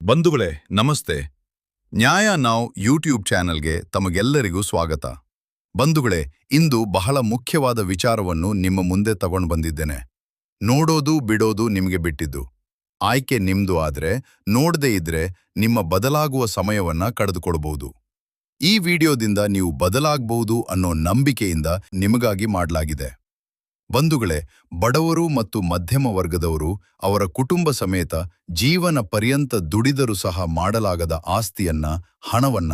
ಬಂಧುಗಳೇ ನಮಸ್ತೆ. ನ್ಯಾಯ ನಾವ್ ಯೂಟ್ಯೂಬ್ ಚಾನೆಲ್ಗೆ ತಮಗೆಲ್ಲರಿಗೂ ಸ್ವಾಗತ. ಬಂಧುಗಳೇ, ಇಂದು ಬಹಳ ಮುಖ್ಯವಾದ ವಿಚಾರವನ್ನು ನಿಮ್ಮ ಮುಂದೆ ತಗೊಂಡು ಬಂದಿದ್ದೇನೆ. ನೋಡೋದು ಬಿಡೋದು ನಿಮಗೆ ಬಿಟ್ಟಿದ್ದು. ಆಯ್ಕೆ ನಿಮ್ದು ಆದ್ರೆ ನೋಡದೇ ಇದ್ರೆ ನಿಮ್ಮ ಬದಲಾಗುವ ಸಮಯವನ್ನ ಕಳೆದುಕೊಳ್ಬಹುದು. ಈ ವಿಡಿಯೋದಿಂದ ನೀವು ಬದಲಾಗಬಹುದು ಅನ್ನೋ ನಂಬಿಕೆಯಿಂದ ನಿಮಗಾಗಿ ಮಾಡಲಾಗಿದೆ. ಬಂಧುಗಳೇ, ಬಡವರು ಮತ್ತು ಮಧ್ಯಮ ವರ್ಗದವರು ಅವರ ಕುಟುಂಬ ಸಮೇತ ಜೀವನ ಪರ್ಯಂತ ದುಡಿದರೂ ಸಹ ಮಾಡಲಾಗದ ಆಸ್ತಿಯನ್ನ, ಹಣವನ್ನ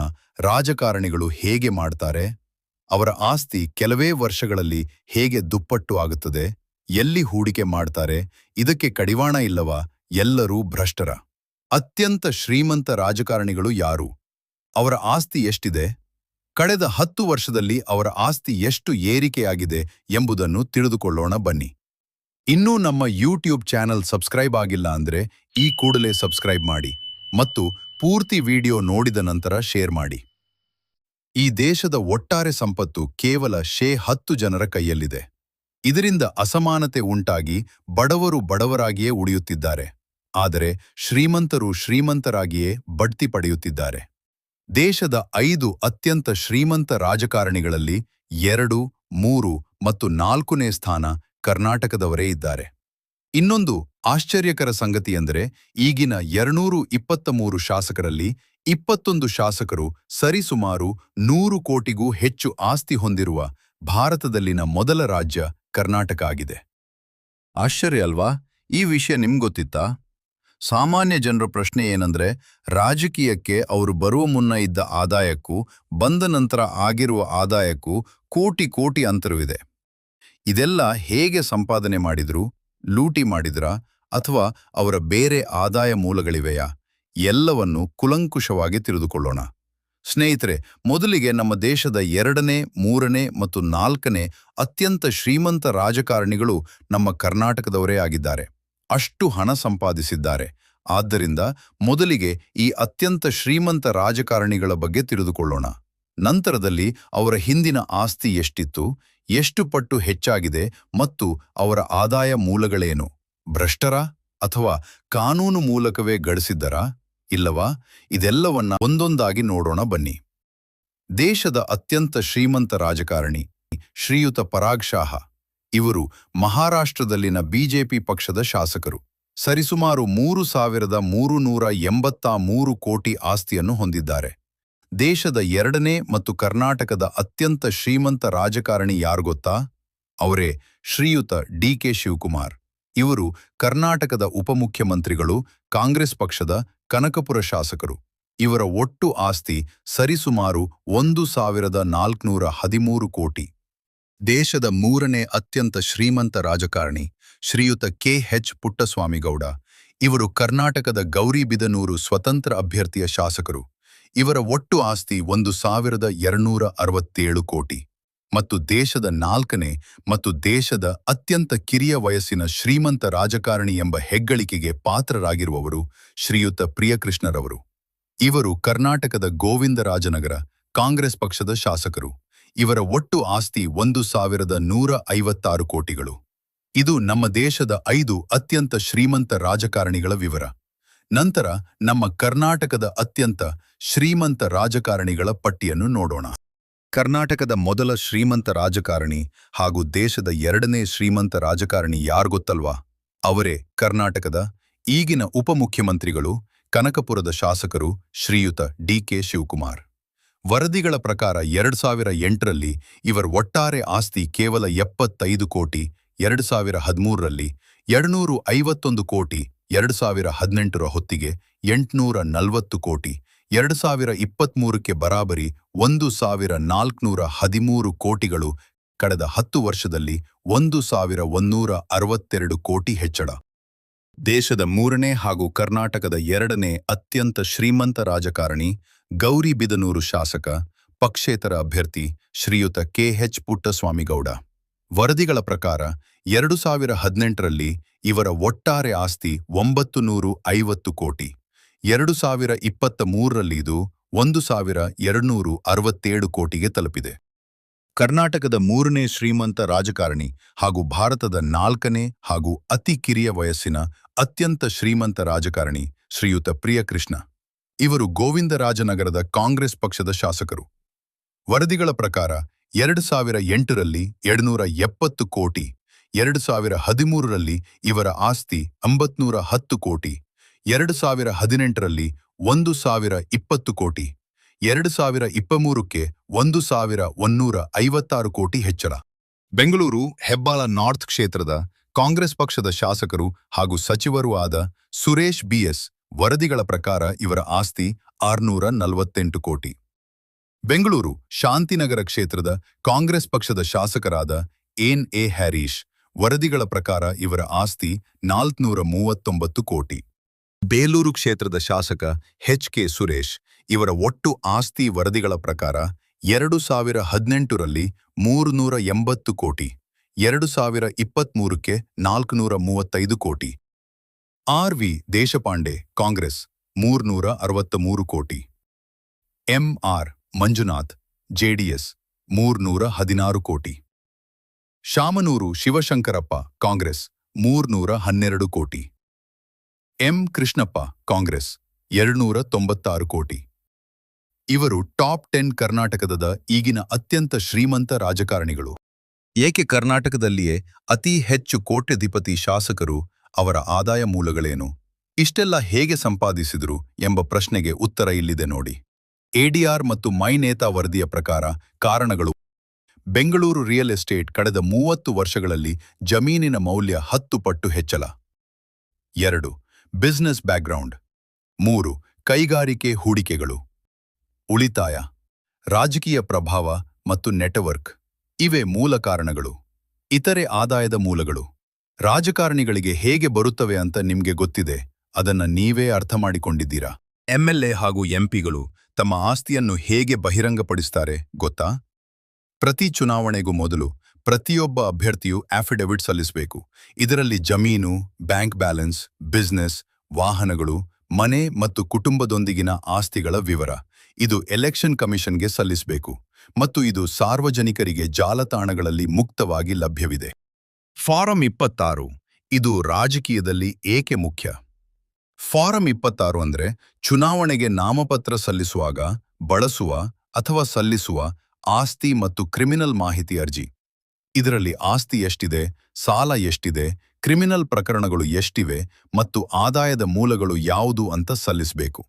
ರಾಜಕಾರಣಿಗಳು ಹೇಗೆ ಮಾಡ್ತಾರೆ? ಅವರ ಆಸ್ತಿ ಕೆಲವೇ ವರ್ಷಗಳಲ್ಲಿ ಹೇಗೆ ದುಪ್ಪಟ್ಟು ಆಗುತ್ತದೆ? ಎಲ್ಲಿ ಹೂಡಿಕೆ ಮಾಡ್ತಾರೆ? ಇದಕ್ಕೆ ಕಡಿವಾಣ ಇಲ್ಲವಾ? ಎಲ್ಲರೂ ಭ್ರಷ್ಟರ. ಅತ್ಯಂತ ಶ್ರೀಮಂತ ರಾಜಕಾರಣಿಗಳು ಯಾರು? ಅವರ ಆಸ್ತಿ ಎಷ್ಟಿದೆ? ಕಳೆದ 10 ವರ್ಷದಲ್ಲಿ ಅವರ ಆಸ್ತಿ ಎಷ್ಟು ಏರಿಕೆಯಾಗಿದೆ ಎಂಬುದನ್ನು ತಿಳಿದುಕೊಳ್ಳೋಣ ಬನ್ನಿ. ಇನ್ನೂ ನಮ್ಮ ಯೂಟ್ಯೂಬ್ ಚಾನೆಲ್ ಸಬ್ಸ್ಕ್ರೈಬ್ ಆಗಿಲ್ಲ ಅಂದ್ರೆ ಈ ಕೂಡಲೇ ಸಬ್ಸ್ಕ್ರೈಬ್ ಮಾಡಿ ಮತ್ತು ಪೂರ್ತಿ ವಿಡಿಯೋ ನೋಡಿದ ನಂತರ ಶೇರ್ ಮಾಡಿ. ಈ ದೇಶದ ಒಟ್ಟಾರೆ ಸಂಪತ್ತು ಕೇವಲ 10 ಜನರ ಕೈಯಲ್ಲಿದೆ. ಇದರಿಂದ ಅಸಮಾನತೆ ಉಂಟಾಗಿ ಬಡವರು ಬಡವರಾಗಿಯೇ ಉಳಿಯುತ್ತಿದ್ದಾರೆ. ಆದರೆ ಶ್ರೀಮಂತರು ಶ್ರೀಮಂತರಾಗಿಯೇ ಬಡ್ತಿ ಪಡೆಯುತ್ತಿದ್ದಾರೆ. ದೇಶದ 5 ಅತ್ಯಂತ ಶ್ರೀಮಂತ ರಾಜಕಾರಣಿಗಳಲ್ಲಿ 2, 3 ಮತ್ತು 4ನೇ ಸ್ಥಾನ ಕರ್ನಾಟಕದವರೇ ಇದ್ದಾರೆ. ಇನ್ನೊಂದು ಆಶ್ಚರ್ಯಕರ ಸಂಗತಿಯೆಂದರೆ ಈಗಿನ 223 ಶಾಸಕರಲ್ಲಿ 21 ಶಾಸಕರು ಸರಿಸುಮಾರು 100 ಕೋಟಿಗೂ ಹೆಚ್ಚು ಆಸ್ತಿ ಹೊಂದಿರುವ ಭಾರತದಲ್ಲಿನ ಮೊದಲ ರಾಜ್ಯ ಕರ್ನಾಟಕ ಆಗಿದೆ. ಆಶ್ಚರ್ಯ ಅಲ್ವಾ? ಈ ವಿಷಯ ನಿಮ್ಗೊತ್ತಿತ್ತಾ? ಸಾಮಾನ್ಯ ಜನರ ಪ್ರಶ್ನೆ ಏನಂದ್ರೆ, ರಾಜಕೀಯಕ್ಕೆ ಅವರು ಬರುವ ಮುನ್ನ ಇದ್ದ ಆದಾಯಕ್ಕೂ ಬಂದ ನಂತರ ಆಗಿರುವ ಆದಾಯಕ್ಕೂ ಕೋಟಿ ಕೋಟಿ ಅಂತರವಿದೆ. ಇದೆಲ್ಲ ಹೇಗೆ ಸಂಪಾದನೆ ಮಾಡಿದ್ರು? ಲೂಟಿ ಮಾಡಿದ್ರಾ? ಅಥವಾ ಅವರ ಬೇರೆ ಆದಾಯ ಮೂಲಗಳಿವೆಯಾ? ಎಲ್ಲವನ್ನು ಕುಲಂಕುಷವಾಗಿ ತಿಳಿದುಕೊಳ್ಳೋಣ. ಸ್ನೇಹಿತರೆ, ಮೊದಲಿಗೆ ನಮ್ಮ ದೇಶದ 2ನೇ, 3ನೇ ಮತ್ತು 4ನೇ ಅತ್ಯಂತ ಶ್ರೀಮಂತ ರಾಜಕಾರಣಿಗಳು ನಮ್ಮ ಕರ್ನಾಟಕದವರೇ ಆಗಿದ್ದಾರೆ. ಅಷ್ಟು ಹಣ ಸಂಪಾದಿಸಿದ್ದಾರೆ. ಆದ್ದರಿಂದ ಮೊದಲಿಗೆ ಈ ಅತ್ಯಂತ ಶ್ರೀಮಂತ ರಾಜಕಾರಣಿಗಳ ಬಗ್ಗೆ ತಿಳಿದುಕೊಳ್ಳೋಣ. ನಂತರದಲ್ಲಿ ಅವರ ಹಿಂದಿನ ಆಸ್ತಿ ಎಷ್ಟಿತ್ತು, ಎಷ್ಟು ಪಟ್ಟು ಹೆಚ್ಚಾಗಿದೆ ಮತ್ತು ಅವರ ಆದಾಯ ಮೂಲಗಳೇನು? ಭ್ರಷ್ಟರ ಅಥವಾ ಕಾನೂನು ಮೂಲಕವೇ ಗಳಿಸಿದ್ದರಾ? ಇಲ್ಲವಾ? ಇದೆಲ್ಲವನ್ನ ಒಂದೊಂದಾಗಿ ನೋಡೋಣ ಬನ್ನಿ. ದೇಶದ ಅತ್ಯಂತ ಶ್ರೀಮಂತ ರಾಜಕಾರಣಿ ಶ್ರೀಯುತ ಪರಾಗ್ ಶಾಹ. ಇವರು ಮಹಾರಾಷ್ಟ್ರದಲ್ಲಿನ ಬಿಜೆಪಿ ಪಕ್ಷದ ಶಾಸಕರು. ಸರಿಸುಮಾರು 3,383 ಕೋಟಿ ಆಸ್ತಿಯನ್ನು ಹೊಂದಿದ್ದಾರೆ. ದೇಶದ 2ನೇ ಮತ್ತು ಕರ್ನಾಟಕದ ಅತ್ಯಂತ ಶ್ರೀಮಂತ ರಾಜಕಾರಣಿ ಯಾರು ಗೊತ್ತಾ? ಅವರೇ ಶ್ರೀಯುತ ಡಿ.ಕೆ. ಶಿವಕುಮಾರ್. ಇವರು ಕರ್ನಾಟಕದ ಉಪಮುಖ್ಯಮಂತ್ರಿಗಳು, ಕಾಂಗ್ರೆಸ್ ಪಕ್ಷದ ಕನಕಪುರ ಶಾಸಕರು. ಇವರ ಒಟ್ಟು ಆಸ್ತಿ ಸರಿಸುಮಾರು 1,413 ಕೋಟಿ. ದೇಶದ 3ನೇ ಅತ್ಯಂತ ಶ್ರೀಮಂತ ರಾಜಕಾರಣಿ ಶ್ರೀಯುತ ಕೆ.ಎಚ್. ಪುಟ್ಟಸ್ವಾಮಿಗೌಡ. ಇವರು ಕರ್ನಾಟಕದ ಗೌರಿಬಿದನೂರು ಸ್ವತಂತ್ರ ಅಭ್ಯರ್ಥಿಯ ಶಾಸಕರು. ಇವರ ಒಟ್ಟು ಆಸ್ತಿ 1,267 ಕೋಟಿ. ಮತ್ತು ದೇಶದ 4ನೇ ಮತ್ತು ದೇಶದ ಅತ್ಯಂತ ಕಿರಿಯ ವಯಸ್ಸಿನ ಶ್ರೀಮಂತ ರಾಜಕಾರಣಿ ಎಂಬ ಹೆಗ್ಗಳಿಕೆಗೆ ಪಾತ್ರರಾಗಿರುವವರು ಶ್ರೀಯುತ ಪ್ರಿಯಕೃಷ್ಣರವರು. ಇವರು ಕರ್ನಾಟಕದ ಗೋವಿಂದರಾಜನಗರ ಕಾಂಗ್ರೆಸ್ ಪಕ್ಷದ ಶಾಸಕರು. ಇವರ ಒಟ್ಟು ಆಸ್ತಿ 1,156 ಕೋಟಿಗಳು. ಇದು ನಮ್ಮ ದೇಶದ 5 ಅತ್ಯಂತ ಶ್ರೀಮಂತ ರಾಜಕಾರಣಿಗಳ ವಿವರ. ನಂತರ ನಮ್ಮ ಕರ್ನಾಟಕದ ಅತ್ಯಂತ ಶ್ರೀಮಂತ ರಾಜಕಾರಣಿಗಳ ಪಟ್ಟಿಯನ್ನು ನೋಡೋಣ. ಕರ್ನಾಟಕದ ಮೊದಲ ಶ್ರೀಮಂತ ರಾಜಕಾರಣಿ ಹಾಗೂ ದೇಶದ 2ನೇ ಶ್ರೀಮಂತ ರಾಜಕಾರಣಿ ಯಾರು ಗೊತ್ತಲ್ವಾ? ಅವರೇ ಕರ್ನಾಟಕದ ಈಗಿನ ಉಪಮುಖ್ಯಮಂತ್ರಿಗಳು, ಕನಕಪುರದ ಶಾಸಕರು ಶ್ರೀಯುತ ಡಿ.ಕೆ. ಶಿವಕುಮಾರ್. ವರದಿಗಳ ಪ್ರಕಾರ 2008ರಲ್ಲಿ ಇವರ ಒಟ್ಟಾರೆ ಆಸ್ತಿ ಕೇವಲ 75 ಕೋಟಿ, 2013ರಲ್ಲಿ 251 ಕೋಟಿ, 2018ರ ಹೊತ್ತಿಗೆ 840 ಕೋಟಿ, 2023ಕ್ಕೆ ಬರಾಬರಿ 1,413 ಕೋಟಿಗಳು. ಕಳೆದ 10 ವರ್ಷದಲ್ಲಿ 1,162 ಕೋಟಿ ಹೆಚ್ಚಳ. ದೇಶದ 3ನೇ ಹಾಗೂ ಕರ್ನಾಟಕದ 2ನೇ ಅತ್ಯಂತ ಶ್ರೀಮಂತ ರಾಜಕಾರಣಿ, ಗೌರಿಬಿದನೂರು ಶಾಸಕ, ಪಕ್ಷೇತರ ಅಭ್ಯರ್ಥಿ ಶ್ರೀಯುತ ಕೆ.ಎಚ್. ಪುಟ್ಟಸ್ವಾಮಿಗೌಡ. ವರದಿಗಳ ಪ್ರಕಾರ 2018ರಲ್ಲಿ ಇವರ ಒಟ್ಟಾರೆ ಆಸ್ತಿ 950 ಕೋಟಿ, 2023ರಲ್ಲಿ ಇದು 1,267 ಕೋಟಿಗೆ ತಲುಪಿದೆ. ಕರ್ನಾಟಕದ 3ನೇ ಶ್ರೀಮಂತ ರಾಜಕಾರಣಿ ಹಾಗೂ ಭಾರತದ 4ನೇ ಹಾಗೂ ಅತಿ ಕಿರಿಯ ವಯಸ್ಸಿನ ಅತ್ಯಂತ ಶ್ರೀಮಂತ ರಾಜಕಾರಣಿ ಶ್ರೀಯುತ ಪ್ರಿಯಕೃಷ್ಣ. ಇವರು ಗೋವಿಂದರಾಜನಗರದ ಕಾಂಗ್ರೆಸ್ ಪಕ್ಷದ ಶಾಸಕರು. ವರದಿಗಳ ಪ್ರಕಾರ 2008ರಲ್ಲಿ 270 ಕೋಟಿ, 2013ರಲ್ಲಿ ಇವರ ಆಸ್ತಿ 910 ಕೋಟಿ, 2018ರಲ್ಲಿ 1020 ಕೋಟಿ, 2023ಕ್ಕೆ 1156 ಕೋಟಿ ಹೆಚ್ಚಳ. ಬೆಂಗಳೂರು ಹೆಬ್ಬಾಳ ನಾರ್ತ್ ಕ್ಷೇತ್ರದ ಕಾಂಗ್ರೆಸ್ ಪಕ್ಷದ ಶಾಸಕರು ಹಾಗೂ ಸಚಿವರೂ ಆದ ಸುರೇಶ್ ಬಿಎಸ್ ವರದಿಗಳ ಪ್ರಕಾರ ಇವರ ಆಸ್ತಿ 648 ಕೋಟಿ. ಬೆಂಗಳೂರು ಶಾಂತಿನಗರ ಕ್ಷೇತ್ರದ ಕಾಂಗ್ರೆಸ್ ಪಕ್ಷದ ಶಾಸಕರಾದ ಎನ್.ಎ. ಹ್ಯಾರೀಶ್ ವರದಿಗಳ ಪ್ರಕಾರ ಇವರ ಆಸ್ತಿ 439 ಕೋಟಿ. ಬೇಲೂರು ಕ್ಷೇತ್ರದ ಶಾಸಕ ಎಚ್.ಕೆ. ಸುರೇಶ್ ಇವರ ಒಟ್ಟು ಆಸ್ತಿ ವರದಿಗಳ ಪ್ರಕಾರ 2018ರಲ್ಲಿ 380 ಕೋಟಿ, 2023ಕ್ಕೆ 435 ಕೋಟಿ. ಆರ್.ವಿ. ದೇಶಪಾಂಡೆ ಕಾಂಗ್ರೆಸ್ 363 ಕೋಟಿ. ಎಂ.ಆರ್. ಮಂಜುನಾಥ್ ಜೆಡಿಎಸ್ 316 ಕೋಟಿ. ಶಾಮನೂರು ಶಿವಶಂಕರಪ್ಪ ಕಾಂಗ್ರೆಸ್ 312 ಕೋಟಿ. ಎಂ. ಕೃಷ್ಣಪ್ಪ ಕಾಂಗ್ರೆಸ್ 296 ಕೋಟಿ. ಇವರು ಟಾಪ್ 10 ಕರ್ನಾಟಕದ ಈಗಿನ ಅತ್ಯಂತ ಶ್ರೀಮಂತ ರಾಜಕಾರಣಿಗಳು. ಏಕೆ ಕರ್ನಾಟಕದಲ್ಲಿಯೇ ಅತಿ ಹೆಚ್ಚು ಕೋಟ್ಯಧಿಪತಿ ಶಾಸಕರು, ಅವರ ಆದಾಯ ಮೂಲಗಳೇನು, ಇಷ್ಟೆಲ್ಲ ಹೇಗೆ ಸಂಪಾದಿಸಿದರು ಎಂಬ ಪ್ರಶ್ನೆಗೆ ಉತ್ತರ ಇಲ್ಲಿದೆ ನೋಡಿ. ಎಡಿಆರ್ ಮತ್ತು ಮೈ ನೇತಾ ವರದಿಯ ಪ್ರಕಾರ ಕಾರಣಗಳು: ಬೆಂಗಳೂರು ರಿಯಲ್ ಎಸ್ಟೇಟ್ ಕಳೆದ 30 ವರ್ಷಗಳಲ್ಲಿ ಜಮೀನಿನ ಮೌಲ್ಯ 10 ಪಟ್ಟು ಹೆಚ್ಚಳ. 2. Business background. 3. ಕೈಗಾರಿಕೆ ಹೂಡಿಕೆಗಳು. ಉಳಿತಾಯ, ರಾಜಕೀಯ ಪ್ರಭಾವ ಮತ್ತು ನೆಟ್ವರ್ಕ್ ಇವೇ ಮೂಲ ಕಾರಣಗಳು. ಇತರೆ ಆದಾಯದ ಮೂಲಗಳು ರಾಜಕಾರಣಿಗಳಿಗೆ ಹೇಗೆ ಬರುತ್ತವೆ ಅಂತ ನಿಮ್ಗೆ ಗೊತ್ತಿದೆ, ಅದನ್ನ ನೀವೇ ಅರ್ಥ ಮಾಡಿಕೊಂಡಿದ್ದೀರಾ. ಎಂಎಲ್ಎ ಹಾಗೂ ಎಂಪಿಗಳು ತಮ್ಮ ಆಸ್ತಿಯನ್ನು ಹೇಗೆ ಬಹಿರಂಗಪಡಿಸ್ತಾರೆ ಗೊತ್ತಾ? ಪ್ರತಿ ಚುನಾವಣೆಗೂ ಮೊದಲು ಪ್ರತಿಯೊಬ್ಬ ಅಭ್ಯರ್ಥಿಯು ಅಫಿಡವಿಟ್ ಸಲ್ಲಿಸಬೇಕು. ಇದರಲ್ಲಿ ಜಮೀನು, ಬ್ಯಾಂಕ್ ಬ್ಯಾಲೆನ್ಸ್, ಬಿಸಿನೆಸ್, ವಾಹನಗಳು, ಮನೆ ಮತ್ತು ಕುಟುಂಬದೊಂದಿಗಿನ ಆಸ್ತಿಗಳ ವಿವರ ಇದು ಎಲೆಕ್ಷನ್ ಕಮಿಷನ್ಗೆ ಸಲ್ಲಿಸಬೇಕು ಮತ್ತು ಇದು ಸಾರ್ವಜನಿಕರಿಗೆ ಜಾಲತಾಣಗಳಲ್ಲಿ ಮುಕ್ತವಾಗಿ ಲಭ್ಯವಿದೆ. ಫಾರಂ 26 ಇದು ರಾಜಕೀಯದಲ್ಲಿ ಏಕೆ ಮುಖ್ಯ? ಫಾರಂ 26 ಅಂದ್ರೆ ಚುನಾವಣೆಗೆ ನಾಮಪತ್ರ ಸಲ್ಲಿಸುವಾಗ ಬಳಸುವ ಅಥವಾ ಸಲ್ಲಿಸುವ ಆಸ್ತಿ ಮತ್ತು ಕ್ರಿಮಿನಲ್ ಮಾಹಿತಿ ಅರ್ಜಿ. ಇದರಲ್ಲಿ ಆಸ್ತಿ ಎಷ್ಟಿದೆ, ಸಾಲ ಎಷ್ಟಿದೆ, ಕ್ರಿಮಿನಲ್ ಪ್ರಕರಣಗಳು ಎಷ್ಟಿವೆ ಮತ್ತು ಆದಾಯದ ಮೂಲಗಳು ಯಾವುದು ಅಂತ ಸಲ್ಲಿಸಬೇಕು.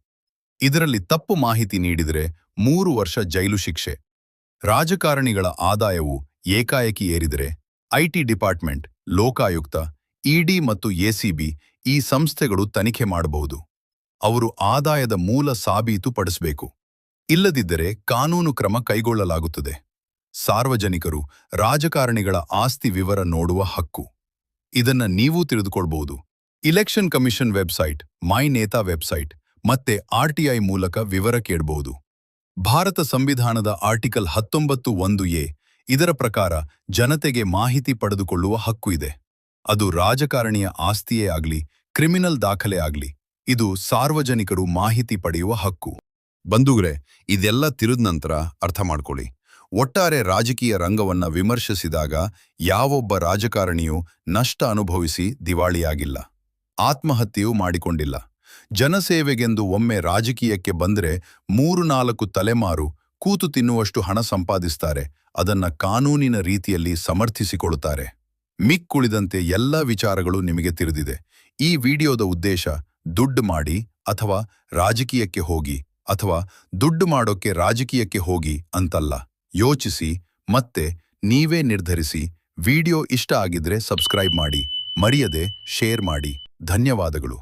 ಇದರಲ್ಲಿ ತಪ್ಪು ಮಾಹಿತಿ ನೀಡಿದರೆ 3 ವರ್ಷ ಜೈಲು ಶಿಕ್ಷೆ. ರಾಜಕಾರಣಿಗಳ ಆದಾಯವು ಏಕಾಏಕಿ ಏರಿದರೆ ಐಟಿ ಡಿಪಾರ್ಟ್ಮೆಂಟ್, ಲೋಕಾಯುಕ್ತ, ಇಡಿ ಮತ್ತು ಎಸಿಬಿ ಈ ಸಂಸ್ಥೆಗಳು ತನಿಖೆ ಮಾಡಬಹುದು. ಅವರು ಆದಾಯದ ಮೂಲ ಸಾಬೀತು ಪಡಿಸಬೇಕು. ಇಲ್ಲದಿದ್ದರೆ ಕಾನೂನು ಕ್ರಮ ಕೈಗೊಳ್ಳಲಾಗುತ್ತದೆ. ಸಾರ್ವಜನಿಕರು ರಾಜಕಾರಣಿಗಳ ಆಸ್ತಿ ವಿವರ ನೋಡುವ ಹಕ್ಕು. ಇದನ್ನ ನೀವೂ ತಿಳಿದುಕೊಳ್ಬಹುದು. ಇಲೆಕ್ಷನ್ ಕಮಿಷನ್ ವೆಬ್ಸೈಟ್, ಮೈ ನೇತಾ ವೆಬ್ಸೈಟ್ ಮತ್ತೆ ಆರ್ಟಿಐ ಮೂಲಕ ವಿವರ ಕೇಳಬಹುದು. ಭಾರತ ಸಂವಿಧಾನದ ಆರ್ಟಿಕಲ್ 19(1)(a) ಇದರ ಪ್ರಕಾರ ಜನತೆಗೆ ಮಾಹಿತಿ ಪಡೆದುಕೊಳ್ಳುವ ಹಕ್ಕು ಇದೆ. ಅದು ರಾಜಕಾರಣಿಯ ಆಸ್ತಿಯೇ ಆಗಲಿ, ಕ್ರಿಮಿನಲ್ ದಾಖಲೆ ಆಗಲಿ, ಇದು ಸಾರ್ವಜನಿಕರು ಮಾಹಿತಿ ಪಡೆಯುವ ಹಕ್ಕು. ಬಂಧುಗಳೇ, ಇದೆಲ್ಲ ತಿಳಿದ ನಂತರ ಅರ್ಥ ಮಾಡ್ಕೊಳ್ಳಿ. ಒಟ್ಟಾರೆ ರಾಜಕೀಯ ರಂಗವನ್ನ ವಿಮರ್ಶಿಸಿದಾಗ ಯಾವೊಬ್ಬ ರಾಜಕಾರಣಿಯೂ ನಷ್ಟ ಅನುಭವಿಸಿ ದಿವಾಳಿಯಾಗಿಲ್ಲ, ಆತ್ಮಹತ್ಯೆಯೂ ಮಾಡಿಕೊಂಡಿಲ್ಲ. ಜನಸೇವೆಗೆಂದು ಒಮ್ಮೆ ರಾಜಕೀಯಕ್ಕೆ ಬಂದರೆ 3-4 ತಲೆಮಾರು ಕೂತು ತಿನ್ನುವಷ್ಟು ಹಣ ಸಂಪಾದಿಸ್ತಾರೆ. ಅದನ್ನ ಕಾನೂನಿನ ರೀತಿಯಲ್ಲಿ ಸಮರ್ಥಿಸಿಕೊಳ್ಳುತ್ತಾರೆ. ಮಿಕ್ಕುಳಿದಂತೆ ಎಲ್ಲ ವಿಚಾರಗಳು ನಿಮಗೆ ತಿಳಿದಿದೆ. ಈ ವಿಡಿಯೋದ ಉದ್ದೇಶ ದುಡ್ಡು ಮಾಡಿ ಅಥವಾ ರಾಜಕೀಯಕ್ಕೆ ಹೋಗಿ ಅಥವಾ ದುಡ್ಡು ಮಾಡೋಕ್ಕೆ ರಾಜಕೀಯಕ್ಕೆ ಹೋಗಿ ಅಂತಲ್ಲ. ಯೋಚಿಸಿ ಮತ್ತೆ ನೀವೇ ನಿರ್ಧರಿಸಿ. ವಿಡಿಯೋ ಇಷ್ಟ ಆಗಿದ್ರೆ ಸಬ್ಸ್ಕ್ರೈಬ್ ಮಾಡಿ, ಮರೆಯದೆ ಶೇರ್ ಮಾಡಿ. ಧನ್ಯವಾದಗಳು.